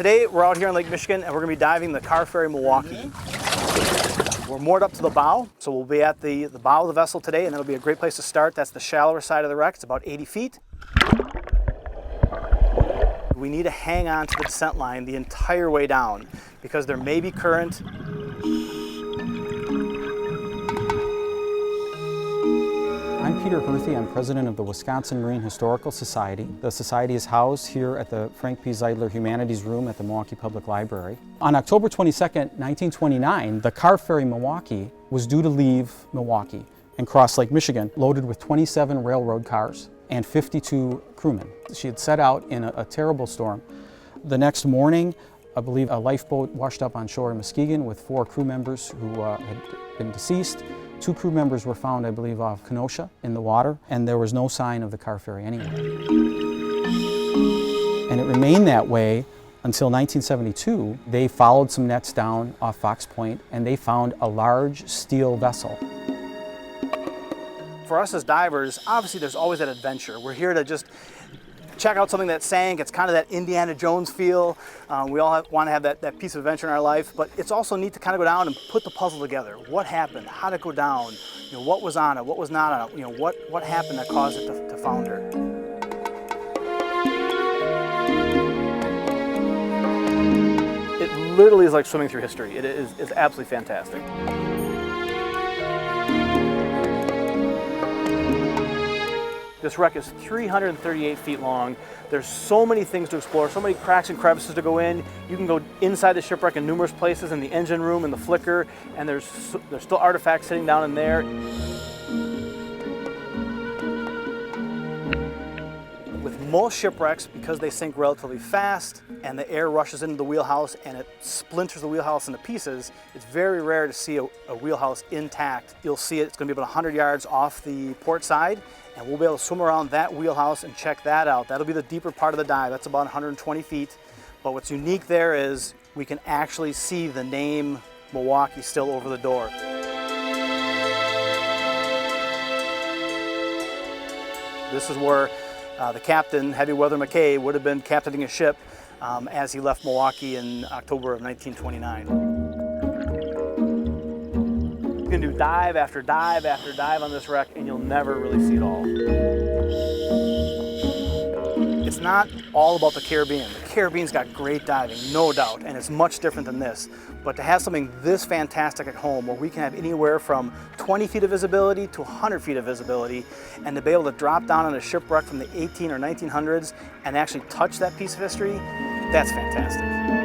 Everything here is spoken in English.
today we're out here in Lake Michigan and we're going to be diving the Carferry Milwaukee. We're moored up to the bow, so we'll be at the bow of the vessel today, and that'll be a great place to start. That's the shallower side of the wreck. It's about 80 feet. We need to hang on to the descent line the entire way down because there may be current. I'm Peter Herthy. I'm president of the Wisconsin Marine Historical Society. The society is housed here at the Frank P. Zeidler Humanities Room at the Milwaukee Public Library. On October 22nd, 1929, the Carferry Milwaukee was due to leave Milwaukee and cross Lake Michigan, loaded with 27 railroad cars and 52 crewmen. She had set out in a terrible storm. The next morning, I believe a lifeboat washed up on shore in Muskegon with 4 crew members who had been deceased. 2 crew members were found, I believe, off Kenosha in the water, and there was no sign of the Carferry anywhere. And it remained that way until 1972. They followed some nets down off Fox Point, and they found a large steel vessel. For us as divers, obviously there's always that adventure. We're here to just check out something that sank. It's kind of that Indiana Jones feel. We all want to have that piece of adventure in our life, but it's also neat to kind of go down and put the puzzle together. What happened? How did it go down? You know, what was on it? What was not on it? You know, what happened that caused it to founder? It literally is like swimming through history. It's absolutely fantastic. This wreck is 338 feet long. There's so many things to explore, so many cracks and crevices to go in. You can go inside the shipwreck in numerous places, in the engine room, in the flicker, and there's still artifacts sitting down in there. With most shipwrecks, because they sink relatively fast and the air rushes into the wheelhouse and it splinters the wheelhouse into pieces, it's very rare to see a wheelhouse intact. You'll see it's going to be about 100 yards off the port side, and we'll be able to swim around that wheelhouse and check that out. That'll be the deeper part of the dive. That's about 120 feet. But what's unique there is we can actually see the name Milwaukee still over the door. This is where the captain, Heavy Weather McKay, would have been captaining a ship as he left Milwaukee in October of 1929. You can do dive after dive after dive on this wreck and you'll never really see it all. It's not all about the Caribbean. The Caribbean's got great diving, no doubt, and it's much different than this. But to have something this fantastic at home where we can have anywhere from 20 feet of visibility to 100 feet of visibility, and to be able to drop down on a shipwreck from the 18 or 1900s and actually touch that piece of history, that's fantastic.